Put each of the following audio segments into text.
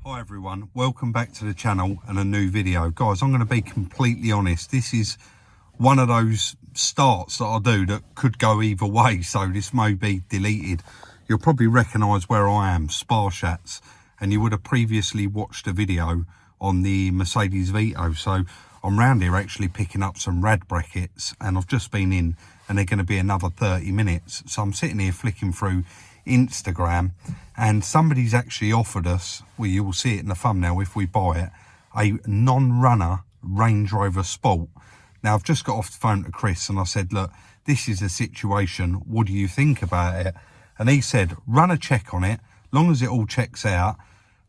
Hi everyone, welcome back to the channel and a new video. Guys, I'm going to be completely honest. This is one of those starts that I do that could go either way, so this may be deleted. You'll probably recognise where I am, Spa Chats, and you would have previously watched a video on the Mercedes Vito. So I'm round here actually picking up some rad brackets, and I've just been in and they're going to be another 30 minutes. So I'm sitting here flicking through Instagram, and somebody's actually offered us, well, you will see it in the thumbnail if we buy it, a non-runner Range Rover Sport. Now I've just got off the phone to Chris and I said, look, this is a situation, what do you think about it? And he said, run a check on it, long as it all checks out,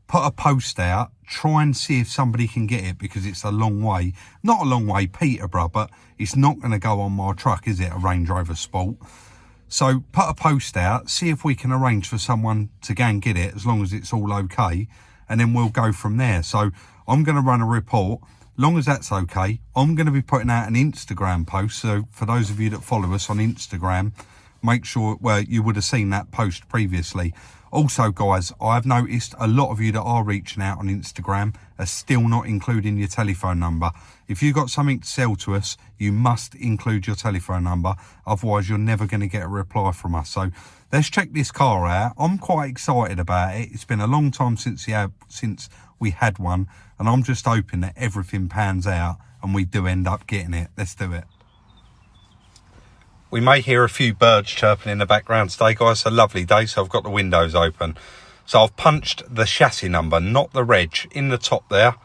put a post out, try and see if somebody can get it, because it's a long way, not a long way, Peterborough, but it's not going to go on my truck, is it, a Range Rover Sport? So put a post out, see if we can arrange for someone to go and get it, as long as it's all okay, and then we'll go from there. So I'm going to run a report. Long as that's okay, I'm going to be putting out an Instagram post. So for those of you that follow us on Instagram, make sure, well, you would have seen that post previously. Also, guys, I've noticed a lot of you that are reaching out on Instagram are still not including your telephone number. If you've got something to sell to us, you must include your telephone number. Otherwise, you're never going to get a reply from us. So let's check this car out. I'm quite excited about it. It's been a long time since we had one, and I'm just hoping that everything pans out and we do end up getting it. Let's do it. We may hear a few birds chirping in the background today, guys. It's a lovely day, so I've got the windows open. So I've punched the chassis number, not the reg. In the top there,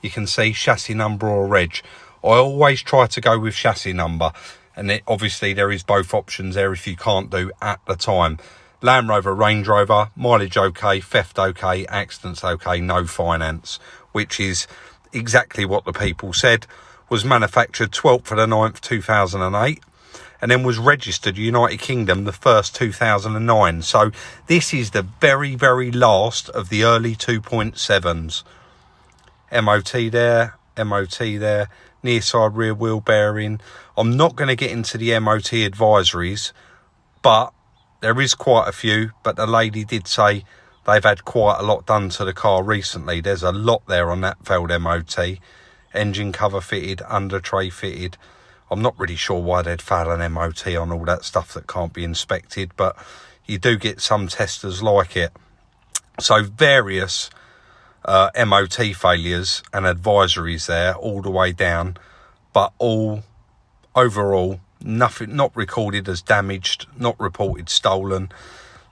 you can see chassis number or reg. I always try to go with chassis number, and obviously there is both options there if you can't do at the time. Land Rover, Range Rover, mileage okay, theft okay, accidents okay, no finance, which is exactly what the people said. Was manufactured 12th of the 9th, 2008. And then was registered United Kingdom the 1st, 2009. So this is the very, very last of the early 2.7s. MOT there, near side rear wheel bearing. I'm not going to get into the MOT advisories, but there is quite a few. But the lady did say they've had quite a lot done to the car recently. There's a lot there on that failed MOT. Engine cover fitted, under tray fitted. I'm not really sure why they'd fail an MOT on all that stuff that can't be inspected, but you do get some testers like it. So various MOT failures and advisories there all the way down, but all overall nothing, not recorded as damaged, not reported stolen.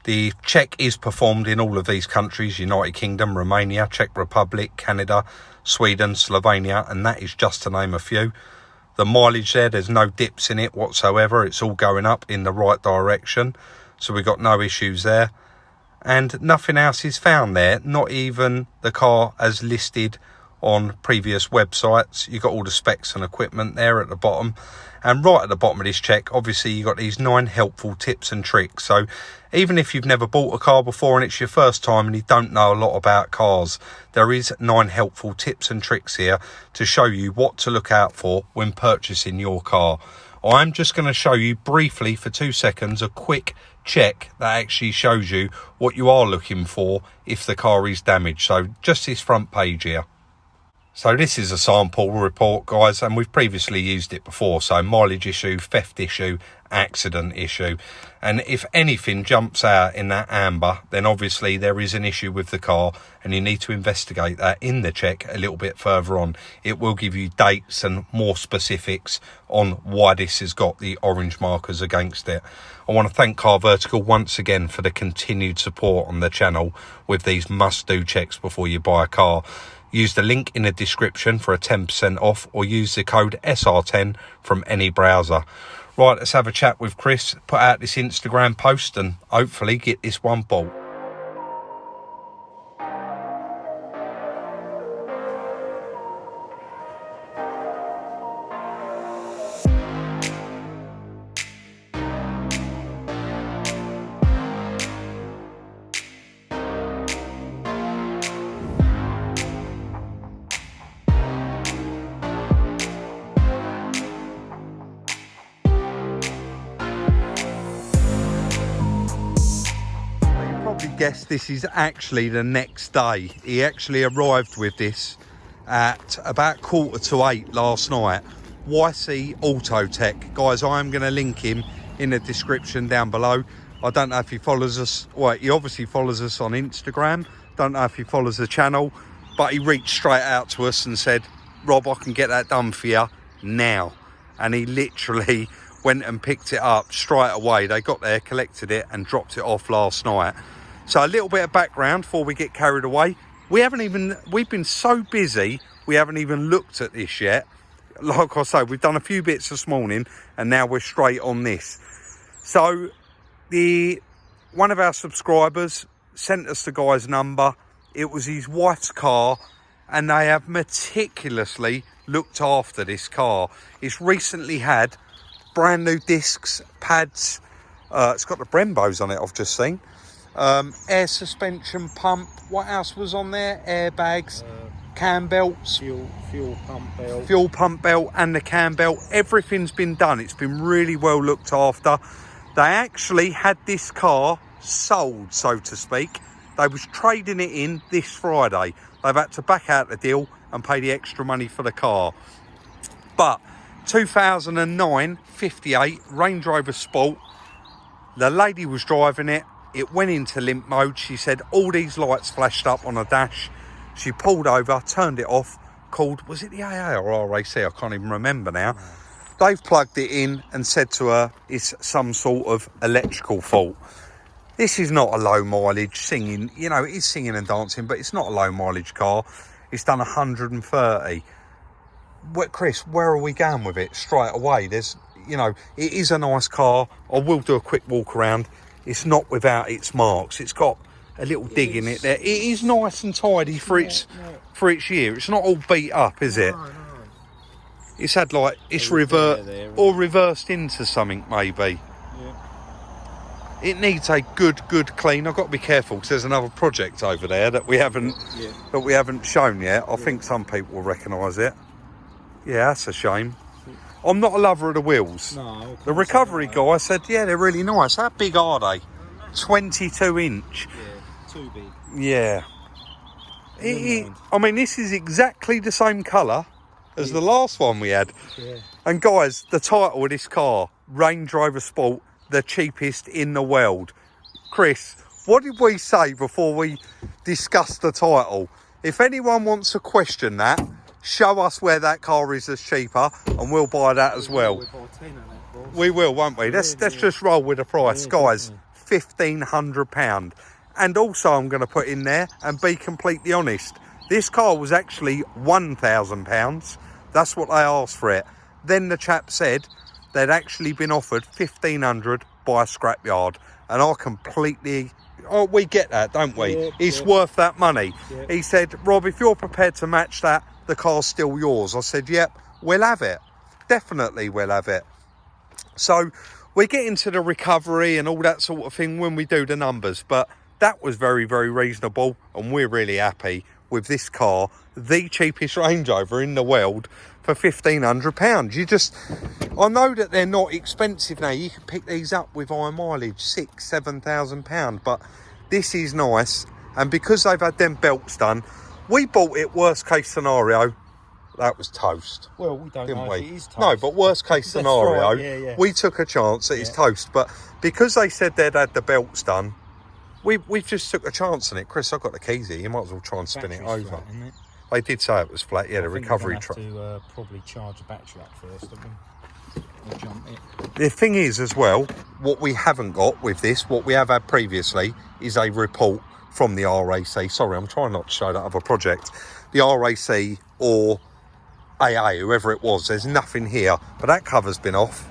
The check is performed in all of these countries: United Kingdom, Romania, Czech Republic, Canada, Sweden, Slovenia, and that is just to name a few. The mileage there's no dips in it whatsoever. It's all going up in the right direction. So we've got no issues there. And nothing else is found there. Not even the car as listed on previous websites. You've got all the specs and equipment there at the bottom. And right at the bottom of this check, obviously you've got these 9 helpful tips and tricks. So even if you've never bought a car before and it's your first time and you don't know a lot about cars, there is 9 helpful tips and tricks here to show you what to look out for when purchasing your car. I'm just going to show you briefly for 2 seconds a quick check that actually shows you what you are looking for if the car is damaged. So just this front page here. So this is a sample report, guys, and we've previously used it before. So mileage issue, theft issue, accident issue. And if anything jumps out in that amber, then obviously there is an issue with the car and you need to investigate that in the check a little bit further on. It will give you dates and more specifics on why this has got the orange markers against it. I want to thank Car Vertical once again for the continued support on the channel with these must-do checks before you buy a car. Use the link in the description for a 10% off, or use the code SR10 from any browser. Right, let's have a chat with Chris, put out this Instagram post and hopefully get this one bought. guess this is actually the next day. He actually arrived with this at about 7:45 last night. YC Auto Tech. Guys, I am going to link him in the description down below. I don't know if he follows us. Well, he obviously follows us on Instagram. Don't know if he follows the channel. But he reached straight out to us and said, Rob, I can get that done for you now. And he literally went and picked it up straight away. They got there, collected it and dropped it off last night. So a little bit of background before we get carried away. We've been so busy, we haven't even looked at this yet. Like I say, we've done a few bits this morning and now we're straight on this. So one of our subscribers sent us the guy's number. It was his wife's car and they have meticulously looked after this car. It's recently had brand new discs, pads. It's got the Brembos on it, I've just seen. Air suspension pump. What else was on there? Airbags, cam belts. Fuel pump belt. Fuel pump belt and the cam belt. Everything's been done. It's been really well looked after. They actually had this car sold, so to speak. They was trading it in this Friday. They've had to back out the deal and pay the extra money for the car. But 2009 58 Range Rover Sport. The lady was driving it. It went into limp mode. She said all these lights flashed up on a dash. She pulled over, turned it off, called, was it the AA or RAC? I can't even remember now. They've plugged it in and said to her it's some sort of electrical fault. This is not a low mileage singing, you know, it is singing and dancing, but it's not a low mileage car. It's done 130. Chris, where are we going with it? Straight away, there's, you know, it is a nice car. I will do a quick walk around. It's not without its marks. It's got a little dig in it there. It is nice and tidy for its year. It's not all beat up, is it? No. It's had like, it's reversed into something maybe. It needs a good clean. I've got to be careful because there's another project over there that we haven't shown yet. I think some people will recognise it. Yeah, that's a shame. I'm not a lover of the wheels. No. The recovery guy said, yeah, they're really nice. How big are they? 22 inch. Yeah, too big. Yeah. I mean, this is exactly the same colour as the last one we had. Yeah. And guys, the title of this car, Range Rover Sport, the cheapest in the world. Chris, what did we say before we discussed the title? If anyone wants to question that, show us where that car is as cheaper and we'll buy that as well. We will, won't we? Let's just roll with the price. Guys, £1,500. And also I'm going to put in there and be completely honest. This car was actually £1,000. That's what they asked for it. Then the chap said they'd actually been offered £1,500 by a scrapyard, and I completely, we get that, don't we? It's worth that money. He said, Rob, if you're prepared to match that, the car's still yours. I said, yep, we'll have it. Definitely we'll have it. So we get into the recovery and all that sort of thing when we do the numbers, but that was very reasonable, and we're really happy with this car, the cheapest Range Rover in the world, for £1,500. I know that they're not expensive now. You can pick these up with high mileage, £6,000-7,000, but this is nice. And because they've had them belts done, we bought it worst case scenario. That was toast. Well, we don't know if it is toast. No, but worst case scenario, right. We took a chance that it's toast. But because they said they'd had the belts done, we just took a chance on it. Chris, I've got the keys here. You might as well try and spin it over. Flat, isn't it? They did say it was flat. Yeah, the recovery truck. To probably charge the battery up first, don't we? Or jump it. The thing is, as well, what we haven't got with this, what we have had previously, is a report from the RAC. Sorry, I'm trying not to show that other project. The RAC or AA, whoever it was. There's nothing here, but that cover's been off.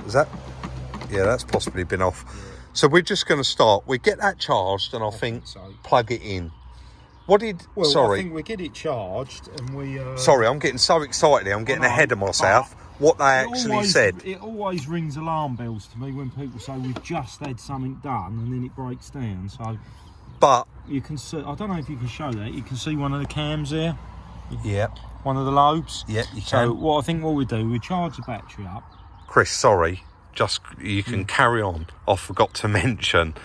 Is that? Yeah, that's possibly been off. Yeah. So we're just going to start. We get that charged, and I think so. Plug it in. Sorry. I think we get it charged and we... Sorry, I'm getting so excited here. I'm getting ahead of myself. What they actually said. It always rings alarm bells to me when people say we've just had something done and then it breaks down. So, but you can see, I don't know if you can show that. You can see one of the cams there. Yeah. One of the lobes. Yeah, you can. So what we do, we charge the battery up. Chris, sorry. Just, you can carry on. I forgot to mention.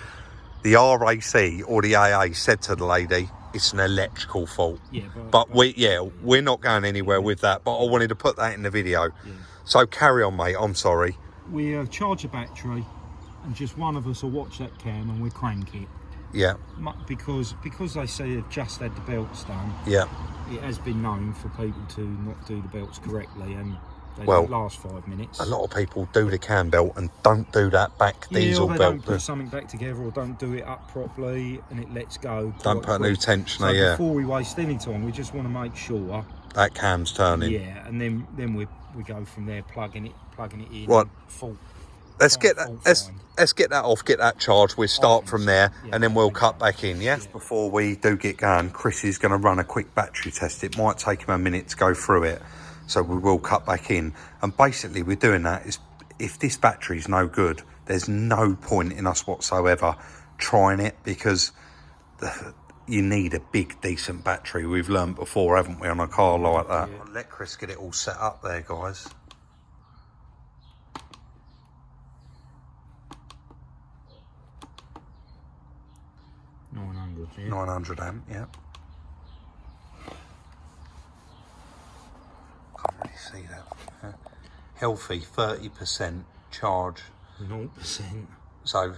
the RAC or the AA said to the lady, it's an electrical fault. Yeah, but we're not going anywhere with that. But I wanted to put that in the video. Yeah. So carry on, mate. I'm sorry. We charge the battery, and just one of us will watch that cam, and we crank it. Yeah. Because they say they've just had the belts done. Yeah. It has been known for people to not do the belts correctly, and they Well, don't last 5 minutes. A lot of people do the cam belt and don't do that back diesel or they belt. Don't put something back together, or don't do it up properly, and it lets go. Don't put a new tensioner. So yeah. Before we waste any time, we just want to make sure that cam's turning. Yeah, and then we go from there, plugging it in. Right. Full. Let's get that off, get that charged. We'll start from there, and then we'll cut back in, yeah? Before we do get going, Chris is going to run a quick battery test. It might take him a minute to go through it, so we will cut back in. And basically, we're doing that is, if this battery's no good, there's no point in us whatsoever trying it, because you need a big, decent battery. We've learned before, haven't we, on a car like that. Yeah. Let Chris get it all set up there, guys. 900, yeah. 900 amp, yeah. Can't really see that. Yeah. Healthy, 30% charge. 0%. So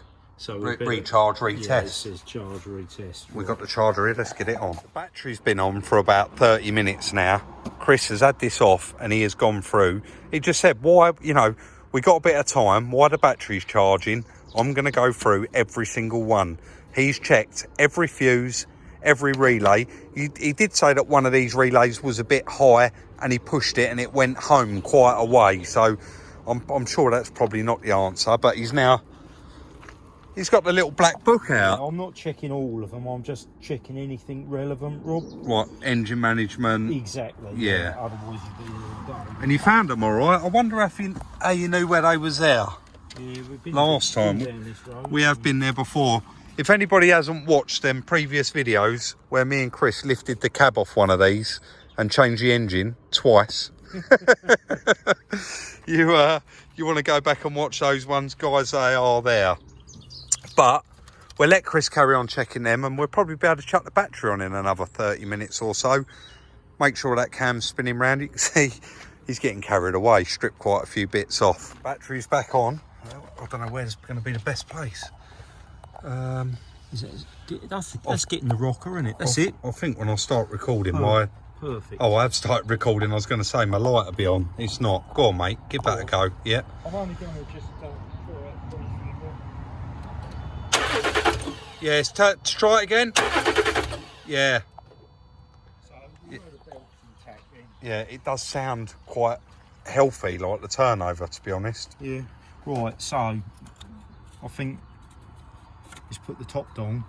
recharge, retest. Yeah, it says charge, retest. We've got the charger here, let's get it on. The battery's been on for about 30 minutes now. Chris has had this off and he has gone through. He just said, why, we got a bit of time, why the battery's charging. I'm going to go through every single one. He's checked every fuse, every relay. He did say that one of these relays was a bit high and he pushed it and it went home quite a way. So I'm sure that's probably not the answer, but he's got the little black book out. I'm not checking all of them, I'm just checking anything relevant, Rob. What, engine management? Exactly. Yeah. Otherwise you'd be all done. And you found them all right. I wonder how you knew where they was there. Yeah, we've been last time. down this road. We have been there before. If anybody hasn't watched them previous videos where me and Chris lifted the cab off one of these and changed the engine twice, you want to go back and watch those ones, guys, they are there. But we'll let Chris carry on checking them, and we'll probably be able to chuck the battery on in another 30 minutes or so. Make sure that cam's spinning round. You can see he's getting carried away, stripped quite a few bits off. Battery's back on. I don't know where's going to be the best place. That's getting the rocker, isn't it? That's it. I think when I start recording, Perfect. I have started recording. I was going to say my light will be on. It's not. Go on, mate. Give that a go. Yeah. I'm only going to just Yes. Try it again. Yeah. So the belt's intact then. Yeah. It does sound quite healthy, like the turnover, to be honest. Yeah. Right. So I think just put the top down.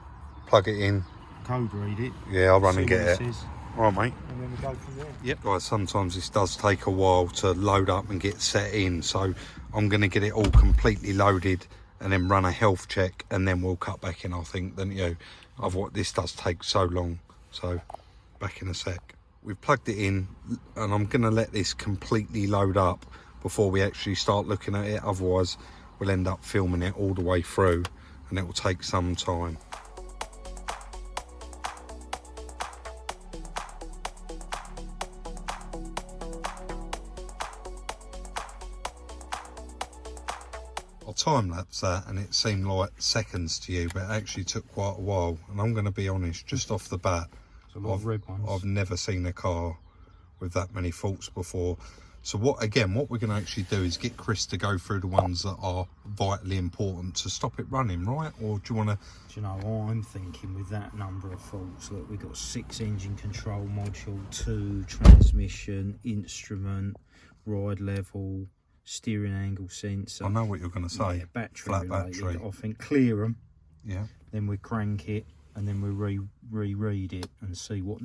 Plug it in. Code read it. Yeah, I'll run and get it. All right, mate. And then we go from there. Yep, guys, sometimes this does take a while to load up and get set in, so I'm going to get it all completely loaded and then run a health check, and then we'll cut back in, I think, don't you? Otherwise, this does take so long. So, back in a sec. We've plugged it in, and I'm going to let this completely load up before we actually start looking at it. Otherwise, we'll end up filming it all the way through, and it will take some time. I'll time-lapse that, and it seemed like seconds to you, but it actually took quite a while. And I'm going to be honest, just off the bat, I've never seen a car with that many faults before. So what we're going to actually do is get Chris to go through the ones that are vitally important to stop it running, right? Or do you want to... Do you know, I'm thinking with that number of faults, look, we've got 6 engine control module, 2 transmission, instrument, ride level, steering angle sensor. I know what you're going to say. Yeah, battery flat related. battery. I think clear them. Yeah. Then we crank it, and then we reread it and see what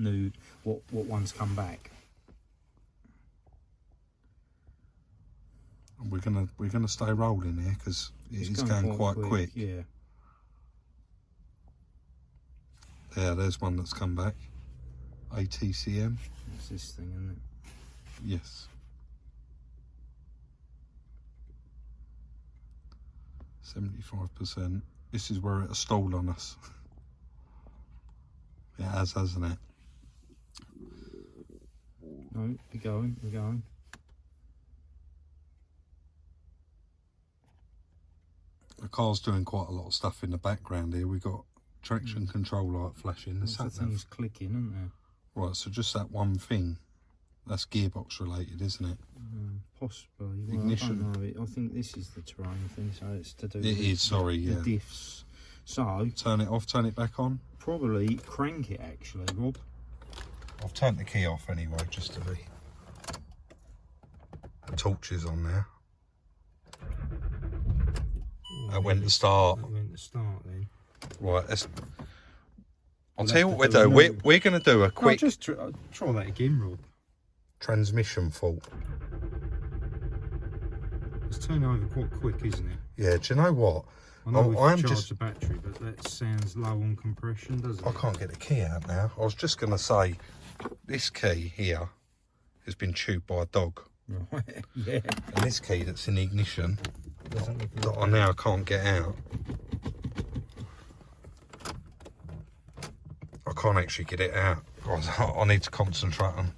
ones come back. We're gonna stay rolling here because it's going quite quick. Yeah. There's one that's come back. ATCM. It's this thing, isn't it? Yes. 75%. This is where it'll stall on us. It has, hasn't it? No, we're going. The car's doing quite a lot of stuff in the background here. We've got traction control light flashing. The thing's clicking, isn't there? Right, so just that one thing. That's gearbox related, isn't it? Possibly. Well, Ignition. I don't know. I think this is the terrain thing, so it's to do It is, sorry, yeah. the diffs. So, Turn it off, turn it back on. probably crank it actually, Rob. I've turned the key off anyway, just to be. The torch is on there. That went to start. That went to start then. Right, let's... I'll We'll tell you have what to we're do doing. a We're going to do a quick No, just try that again, Rob. transmission fault. It's turning over quite quick, isn't it? Yeah, do you know what? I know we've I'm charged just... the battery, but that sounds low on compression, doesn't it? I can't get the key out now. I was just going to say, this key here has been chewed by a dog. Right, yeah. And this key that's in the ignition, Doesn't look that I now can't get out. I can't actually get it out. I need to concentrate on...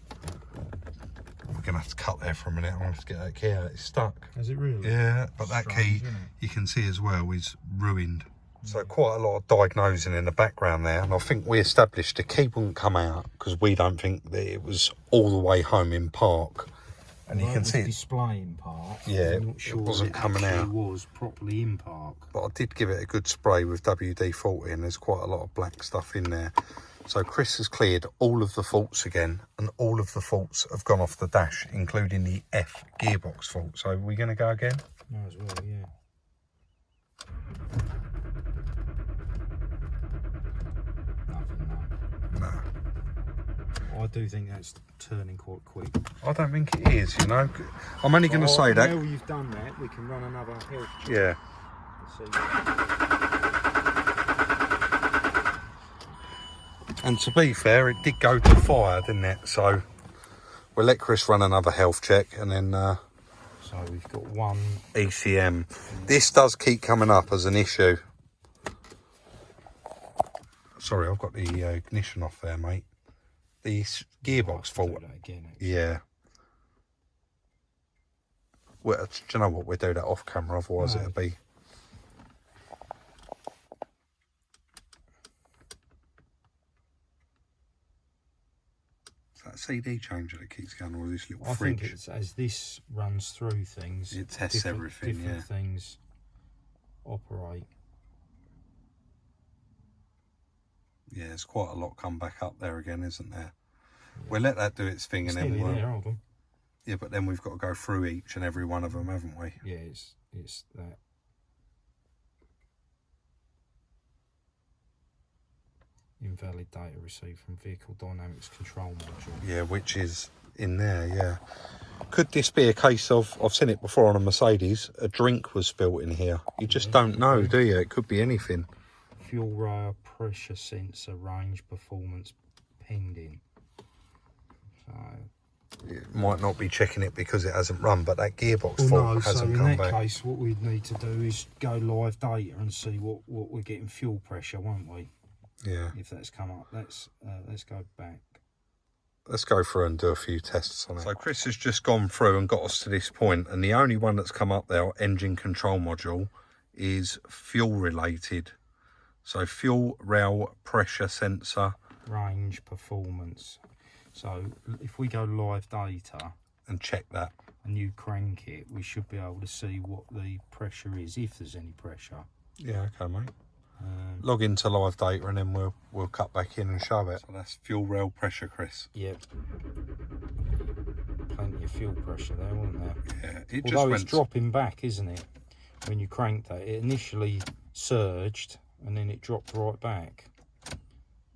We're going to have to cut there for a minute. I want to get that key out. It's stuck. Is it really? Yeah, but that Strange, key, isn't it? you can see as well, is ruined. So quite a lot of diagnosing in the background there, and I think we established the key wouldn't come out because we don't think that it was all the way home in park. And you can see it displaying park. Yeah, I'm not sure it wasn't coming actually out. Was properly in park. But I did give it a good spray with WD-40 and there's quite a lot of black stuff in there. So Chris has cleared all of the faults again, and all of the faults have gone off the dash, including the F gearbox fault. So we're going to go again? Might as well, yeah. Nothing, no. No. I do think that's turning quite quick. I don't think it is, you know. I'm only going to say that. Now you've done that, we can run another health check. Yeah. And to be fair, it did go to fire, didn't it? So we'll let Chris run another health check and then So we've got one ECM. This does keep coming up as an issue. Sorry, I've got the ignition off there, mate. The gearbox fault. Do that again, Yeah. Well, do you know what? We'll do that off camera, otherwise it'll be... Is that a CD changer that keeps going, or this little fridge? I think it's as this runs through things. It tests everything, different yeah. things operate. Yeah, there's quite a lot come back up there again, isn't there? We'll let that do its thing, It's and then nearly we'll... there, hold on. Yeah, but then we've got to go through each and every one of them, haven't we? Yeah, it's that. Invalid data received from vehicle dynamics control module. Yeah, which is in there, yeah. Could this be a case of, I've seen it before on a Mercedes, a drink was spilt in here? You just don't know, do you? It could be anything. Fuel rail pressure sensor range performance pending. So It might not be checking it because it hasn't run, but that gearbox fault hasn't come in that back. case, what we'd need to do is go live data and see what we're getting fuel pressure, won't we? Yeah. If that's come up, let's go back. Let's go through and do a few tests on it. So Chris has just gone through and got us to this point, and the only one that's come up there, engine control module, is fuel related. So fuel rail pressure sensor. Range performance. So if we go live data and check that, and you crank it, we should be able to see what the pressure is, if there's any pressure. Yeah, okay, mate. Log into live data and then we'll cut back in and show it. So that's fuel rail pressure, Chris. Yep. Plenty of fuel pressure there, wasn't there? Yeah, it Although just it's dropping back, isn't it? When you crank that, it initially surged and then it dropped right back.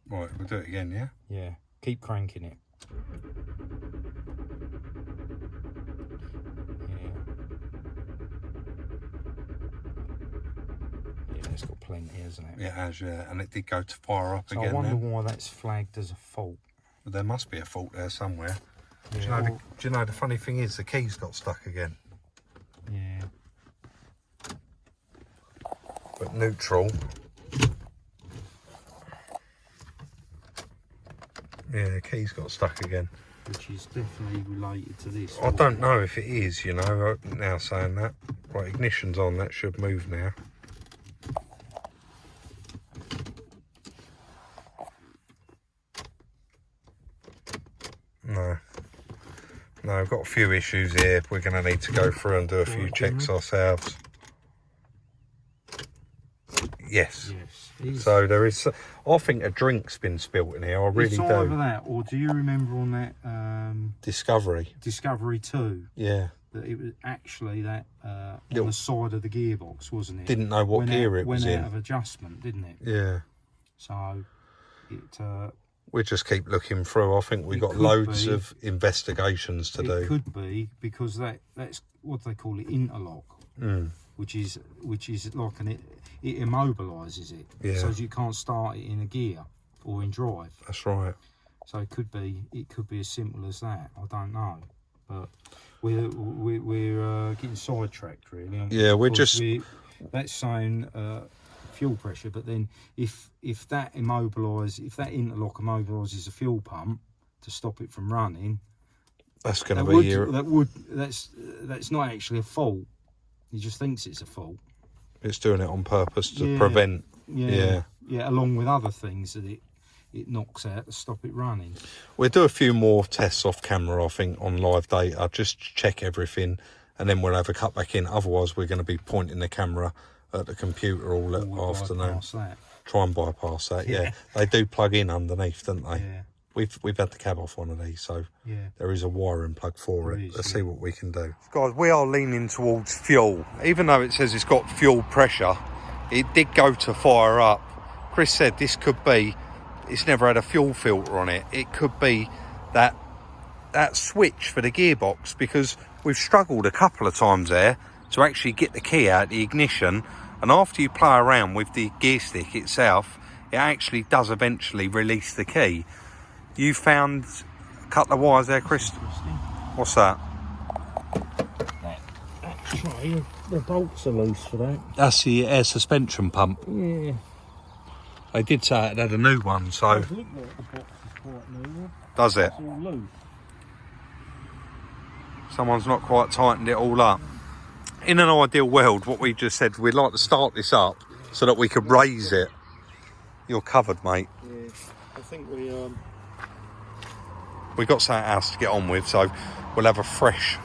Right, we'll do it again, yeah? Yeah, keep cranking it. Yeah, it's got plenty, hasn't it? It has, yeah, and it did go to fire up so again. I wonder then. why that's flagged as a fault. But there must be a fault there somewhere. Yeah, Do you know the funny thing is the keys got stuck again? Yeah. But neutral, Yeah, the key's got stuck again. Which is definitely related to this. I don't know if it is, you know, now saying that. Right, ignition's on, that should move now. No. No, we've got a few issues here. We're going to need to go through and do a few checks ourselves. Yes. So there is, I think a drink's been spilt in here. I really do. It's either that, or do you remember on that Discovery 2? Yeah. That it was actually that on the side of the gearbox, wasn't it? Didn't know what gear it was in. Went out of adjustment, didn't it? Yeah. So it. We just keep looking through. I think we've got loads of investigations to do. It could be because that's what they call it, interlock. Which is like it immobilises it, so you can't start it in a gear or in drive. That's right. So it could be as simple as that. I don't know, but we're getting sidetracked really. Yeah, that's saying fuel pressure, but then if that interlock immobilises a fuel pump to stop it from running, that's going to be that's not actually a fault. He just thinks it's a fault. It's doing it on purpose to prevent. Yeah, along with other things that it knocks out to stop it running. We'll do a few more tests off camera, I think, on live data, just check everything, and then we'll have a cut back in. Otherwise, we're going to be pointing the camera at the computer all afternoon. Try and bypass that. Yeah, they do plug in underneath, don't they? Yeah. We've had the cab off one of these, so there is a wiring plug for it. Let's see what we can do. Guys, we are leaning towards fuel. Even though it says it's got fuel pressure, it did go to fire up. Chris said this could be, it's never had a fuel filter on it. It could be that switch for the gearbox, because we've struggled a couple of times there to actually get the key out the ignition, and after you play around with the gear stick itself, it actually does eventually release the key. You found a couple of wires there, Chris. What's that? That tray, the bolts are loose for that. That's the air suspension pump. Yeah. They did say it had a new one, so. It looks like the box is quite new. Does it? It's all loose. Someone's not quite tightened it all up. In an ideal world, what we just said, we'd like to start this up so that we could raise it. You're covered, mate. Yeah, I think we got something else to get on with, so we'll have a fresh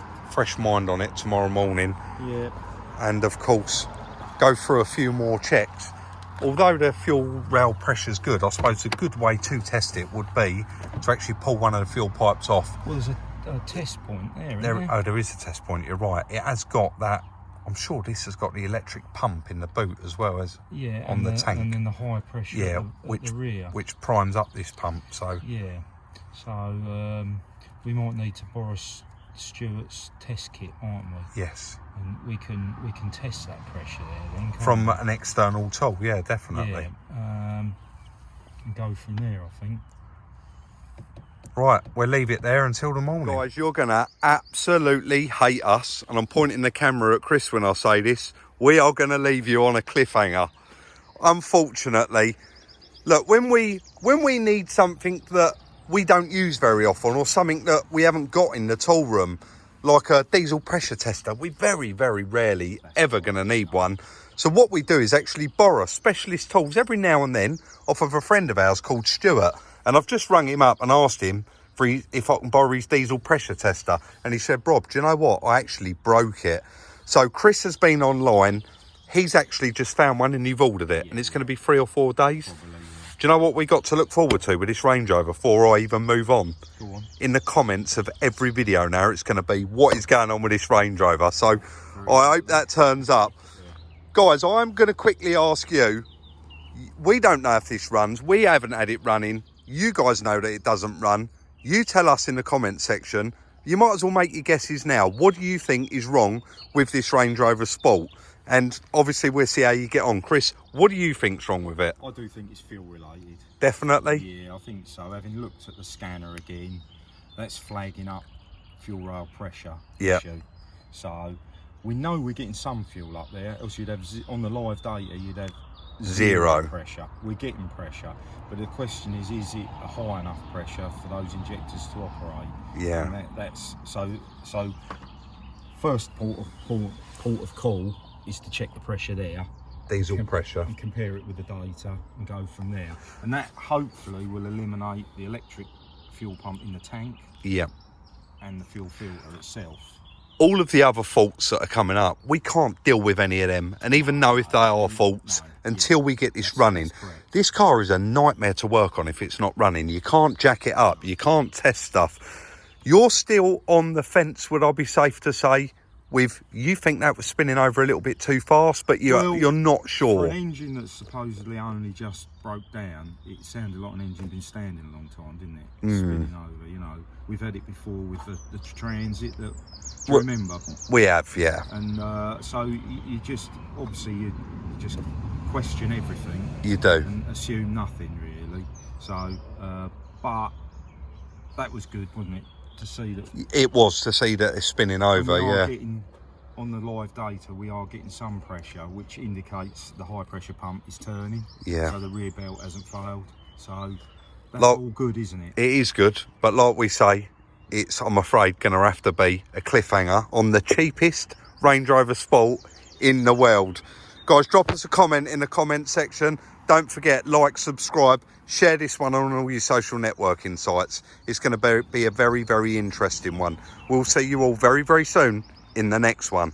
mind on it tomorrow morning. Yeah. And of course, go through a few more checks. Although the fuel rail pressure's good, I suppose a good way to test it would be to actually pull one of the fuel pipes off. Well, there's a test point there, isn't there? Oh, there is a test point, you're right. It has got that, I'm sure this has got the electric pump in the boot as well as on the tank. And then the high pressure at the rear. Which primes up this pump, so. Yeah, so we might need to borrow Stuart's test kit, mightn't we? Yes. And we can test that pressure there then, can't from we? an external tool, yeah, definitely. Yeah, and go from there, I think. Right, we'll leave it there until the morning. Guys, you're going to absolutely hate us, and I'm pointing the camera at Chris when I say this. We are going to leave you on a cliffhanger. Unfortunately, look, when we need something that we don't use very often, or something that we haven't got in the tool room, like a diesel pressure tester, we very, very rarely ever going to need one. So what we do is actually borrow specialist tools every now and then off of a friend of ours called Stuart. And I've just rung him up and asked him if I can borrow his diesel pressure tester. And he said, Rob, do you know what? I actually broke it. So Chris has been online. He's actually just found one and you've ordered it. And it's going to be 3 or 4 days. Probably, yeah. Do you know what we got to look forward to with this Range Rover before I even move on? Go on. In the comments of every video now, it's going to be what is going on with this Range Rover. So I hope that turns up. Yeah. Guys, I'm going to quickly ask you, we don't know if this runs. We haven't had it running. You guys know that it doesn't run. You tell us in the comment section. You might as well make your guesses now. What do you think is wrong with this Range Rover Sport? And obviously we'll see how you get on. Chris, what do you think's wrong with it? I do think it's fuel related. Definitely? Yeah, I think so. Having looked at the scanner again, that's flagging up fuel rail pressure issue. So we know we're getting some fuel up there, else you'd have, on the live data, you'd have zero pressure. We're getting pressure, but the question is it a high enough pressure for those injectors to operate? Yeah. And that's so. First port of call is to check the pressure there. Diesel pressure. And compare it with the data and go from there. And that hopefully will eliminate the electric fuel pump in the tank. Yeah. And the fuel filter itself. All of the other faults that are coming up, we can't deal with any of them and even know if they are faults until we get this running. This car is a nightmare to work on if it's not running. You can't jack it up, you can't test stuff. You're still on the fence, would I be safe to say, with you think that was spinning over a little bit too fast, but you're not sure. For an engine that supposedly only just broke down, it sounded like an engine been standing a long time, didn't it? Spinning over, you know. We've had it before with the Transit that, do you remember? We have, yeah. And so you just, obviously you just question everything. You do. And assume nothing really. So, but that was good, wasn't it? To see that it was to see that it's spinning over, yeah. Getting, on the live data, we are getting some pressure, which indicates the high pressure pump is turning. Yeah. So the rear belt hasn't failed. So that's all good, isn't it? It is good, but like we say, it's, I'm afraid, going to have to be a cliffhanger on the cheapest Range Rover Sport in the world. Guys, drop us a comment in the comment section. Don't forget, like, subscribe, share this one on all your social networking sites. It's going to be a very, very interesting one. We'll see you all very, very soon in the next one.